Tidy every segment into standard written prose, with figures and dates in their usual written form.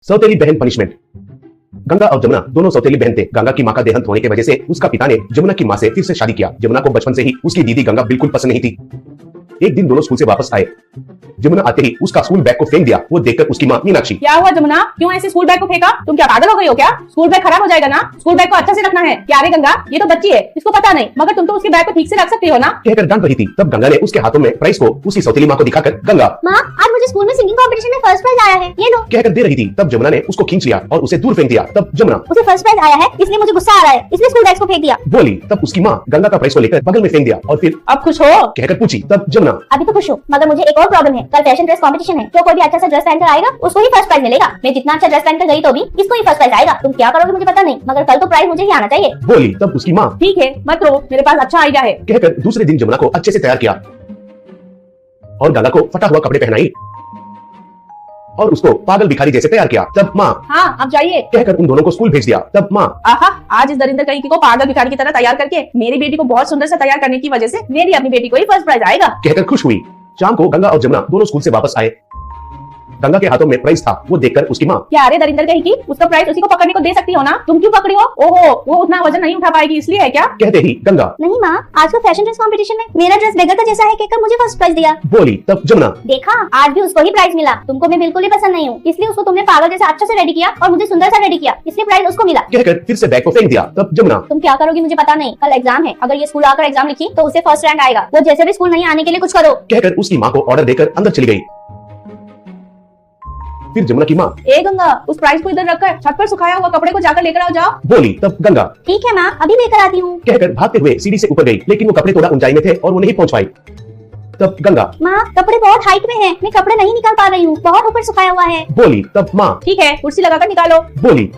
सौतेली बहन पनिशमेंट। गंगा और जमुना दोनों सौतेली बहन थे। गंगा की मां का देहांत होने की वजह से उसका पिता ने जमुना की मां से फिर से शादी किया। जमुना को बचपन से ही उसकी दीदी गंगा बिल्कुल पसंद नहीं थी। एक दिन दोनों स्कूल से वापस आए। जमुना आते ही उसका स्कूल बैग को फेंक दिया। वो देखकर उसकी मां मीनाक्षी, क्या हुआ जमुना, क्यों ऐसे स्कूल बैग को फेंका? तुम क्या पागल हो गई हो क्या? स्कूल बैग खराब हो जाएगा ना, स्कूल बैग को अच्छा से रखना है। क्या रे गंगा, ये तो बच्ची है, इसको पता नहीं, मगर तुम तो उसके बैग को ठीक से रख सकती हो ना। कहकर डांट रही थी। तब गंगा ने उसके हाथों में प्राइस को उसकी सौतेली मां को दिखाकर, गंगा माँ, आज मुझे स्कूल में सिंगिंग कंपटीशन में फर्स्ट प्राइज आया है, ये लो। कहकर दे रही थी। तब जमुना ने उसको खींच लिया और उसे दूर फेंक दिया। तब जमुना, उसे फर्स्ट प्राइज आया है इसलिए मुझे गुस्सा आ रहा है, इसलिए स्कूल बैग्स को फेंक दिया। बोली। तब उसकी मां गंगा का प्राइस को लेकर बगल में फेंक दिया और फिर अब खुश हो? कहकर पूछी। तब जमुना, अभी तो खुश हूँ, मगर मुझे एक और प्रॉब्लम है। कल फैशन ड्रेस कंपटीशन है, जो कोई भी अच्छा सा ड्रेस पहनकर आएगा उसको ही फर्स्ट प्राइज मिलेगा। मैं जितना अच्छा ड्रेस पहनकर गई तो भी इसको ही फर्स्ट प्राइज आएगा। तुम क्या करोगे मुझे पता नहीं, मगर कल तो प्राइज मुझे ही आना चाहिए। बोली। तब उसकी मां, ठीक है मत रो, मेरे पास अच्छा आइडिया है। कहकर दूसरे दिन जमुना को अच्छे से तैयार किया और गंगा को फटा हुआ कपड़े पहनाई और उसको पागल भिखारी जैसे तैयार किया। तब माँ, हाँ अब जाइए, कहकर उन दोनों को स्कूल भेज दिया। तब माँ, आहा, आज इस दरिंदर कहीं को पागल भिखारी की तरह तैयार करके मेरी बेटी को बहुत सुंदर से तैयार करने की वजह से मेरी अपनी बेटी को ही फर्स्ट प्राइज आएगा। कहकर खुश हुई। शाम को गंगा और जमुना दोनों स्कूल से वापस आए। गंगा के हाथों में प्राइज था। वो देखकर उसकी माँ, क्या अरे दरिंदर कहीं की, उसका प्राइज उसी को पकड़ने को दे सकती हो ना, तुम क्यों पकड़ी हो? ओहो, वो उतना वजन नहीं उठा पाएगी इसलिए है क्या? कहते ही गंगा, नहीं माँ, आज का फैशन ड्रेस कंपटीशन में मेरा ड्रेस बेगर का जैसा है कहकर मुझे फर्स्ट प्राइज दिया। बोली। तब जमुना, देखा, आज भी उसको ही प्राइज मिला। तुमको मैं बिल्कुल भी पसंद नहीं हूँ, इसलिए उसको तुमने पागल जैसा अच्छा से रेडी किया और मुझे सुंदर सा रेडी किया, इसलिए प्राइज उसको मिला। कहकर फिर से बैग को फेंक दिया। तब जमुना, तुम क्या करोगी मुझे पता नहीं, कल एग्जाम है, अगर ये स्कूल आकर एग्जाम लिखी तो उसे फर्स्ट रैंक आएगा। वो जैसे भी स्कूल नहीं आने के लिए कुछ करो। कहकर उसकी माँ को ऑर्डर देकर अंदर चली गई। फिर जमुना की माँ, ए गंगा, उस प्राइज को इधर रखकर छत पर सुखाया हुआ कपड़े को जाकर लेकर आओ जाओ। बोली। तब गंगा, ठीक है माँ, अभी लेकर आती हूँ। कहकर भागते हुए सीढ़ी से ऊपर गई, लेकिन वो कपड़े थोड़ा ऊंचाई में थे और वो नहीं पहुंच पाई। तब गंगा, माँ, कपड़े बहुत हाइट में हैं, मैं कपड़े नहीं निकाल पा रही हूँ, बहुत ऊपर सुखाया हुआ है। बोली। तब माँ, ठीक है, कुर्सी लगाकर निकालो। बोली।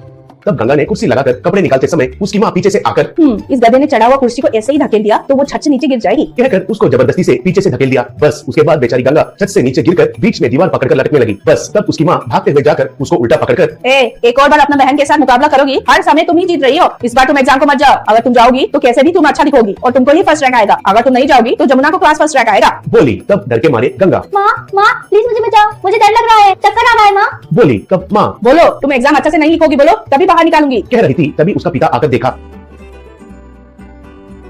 तब गंगा ने कुर्सी लगाकर कपड़े निकालते समय उसकी माँ पीछे से आकर, इस गधे ने चढ़ा हुआ कुर्सी को ऐसे ही धकेल दिया तो वो छत से नीचे गिर जाएगी। कहकर उसको जबरदस्ती से पीछे से धकेल दिया। बस उसके बाद बेचारी गंगा छत से नीचे गिरकर बीच में दीवार पकड़कर लटकने लगी। बस तब उसकी माँ भागते हुए जाकर उसको उल्टा पकड़कर, एक और बार अपना बहन के साथ मुकाबला करोगी, हर समय तुम ही जीत रही हो। इस बार तुम एग्जाम को मत जाओ, अगर तुम जाओगी तो कैसे भी तुम अच्छा दिखोगी और तुमको ही फर्स्ट रैंक आएगा। अगर तुम नहीं जाओगी तो जमुना को क्लास फर्स्ट रैंक आएगा। बोली। तब डर के मारे गंगा, माँ, प्लीज मुझे बचाओ, मुझे डर लग रहा है, चक्कर आ रहा है। माँ, बोली। तब माँ, बोलो, तुम एग्जाम अच्छा से नहीं लिखोगी, बोलो तभी बाहर निकालूंगी। कह रही थी। तभी उसका पिता आकर देखा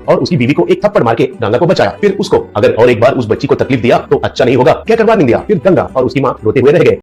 और उसकी बीवी को एक थप्पड़ मार के गंगा को बचाया। फिर उसको, अगर और एक बार उस बच्ची को तकलीफ दिया तो अच्छा नहीं होगा, कहकर वार्निंग दिया। फिर गंगा और उसकी माँ रोते हुए रह गए।